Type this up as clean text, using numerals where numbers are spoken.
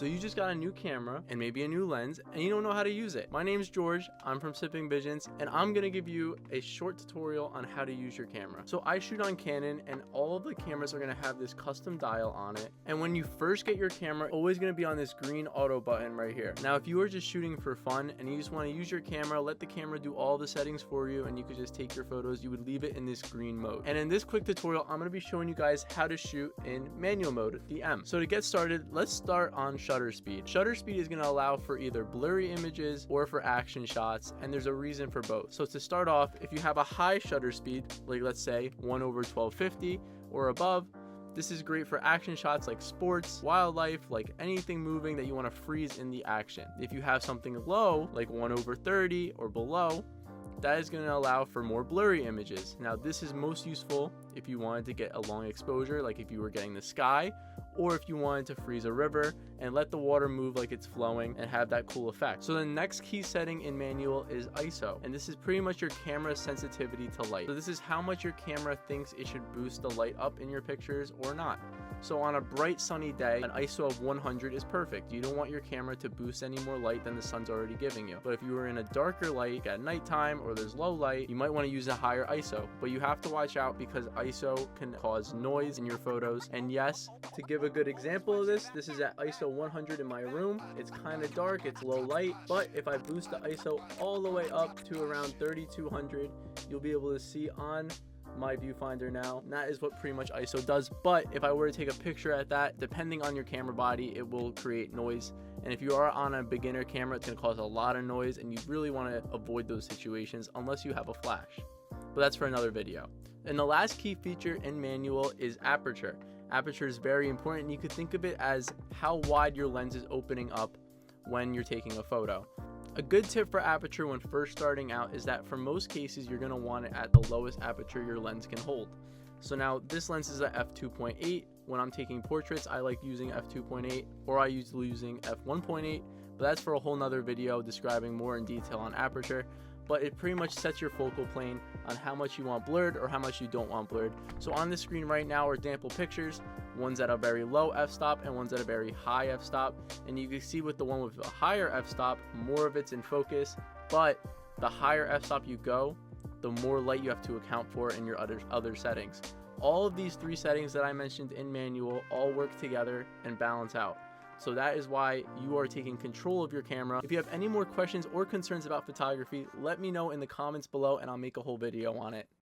So you just got a new camera and maybe a new lens and you don't know how to use it. My name's George, I'm from Sipping Visions, and I'm gonna give you a short tutorial on how to use your camera. So I shoot on Canon, and all of the cameras are gonna have this custom dial on it. And when you first get your camera, always gonna be on this green auto button right here. Now, if you are just shooting for fun and you just wanna use your camera, let the camera do all the settings for you and you could just take your photos, you would leave it in this green mode. And in this quick tutorial, I'm gonna be showing you guys how to shoot in manual mode, the M. So to get started, let's start on shutter speed. Shutter speed is gonna allow for either blurry images or for action shots, and there's a reason for both. So to start off, if you have a high shutter speed, like let's say 1/1250 or above, this is great for action shots like sports, wildlife, like anything moving that you want to freeze in the action. If you have something low, like 1/30 or below, that is going to allow for more blurry images. Now, this is most useful if you wanted to get a long exposure, like if you were getting the sky, or if you wanted to freeze a river and let the water move like it's flowing and have that cool effect. So the next key setting in manual is ISO, and this is pretty much your camera's sensitivity to light. So this is how much your camera thinks it should boost the light up in your pictures or not. So on a bright sunny day, an ISO of 100 is perfect. You don't want your camera to boost any more light than the sun's already giving you. But if you were in a darker light at nighttime or there's low light, you might want to use a higher ISO. But you have to watch out because ISO can cause noise in your photos. And yes, to give a good example of this is at ISO 100 in my room. It's kind of dark, it's low light, but if I boost the ISO all the way up to around 3200, you'll be able to see on my viewfinder now, and that is what pretty much ISO does. But if I were to take a picture at that, depending on your camera body, it will create noise, and if you are on a beginner camera, it's going to cause a lot of noise, and you really want to avoid those situations unless you have a flash, but that's for another video. And the last key feature in manual is aperture. Aperture is very important, and you could think of it as how wide your lens is opening up when you're taking a photo. A good tip for aperture when first starting out is that for most cases you're going to want it at the lowest aperture your lens can hold. So now this lens is at f2.8. When I'm taking portraits, I like using f2.8, or I usually using f1.8, but that's for a whole nother video describing more in detail on aperture. But it pretty much sets your focal plane on how much you want blurred or how much you don't want blurred. So on the screen right now are sample pictures, one's at a very low f-stop and one's at a very high f-stop, and you can see with the one with a higher f-stop, more of it's in focus, but the higher f-stop you go, the more light you have to account for in your other settings. All of these three settings that I mentioned in manual all work together and balance out. So that is why you are taking control of your camera. If you have any more questions or concerns about photography, let me know in the comments below and I'll make a whole video on it.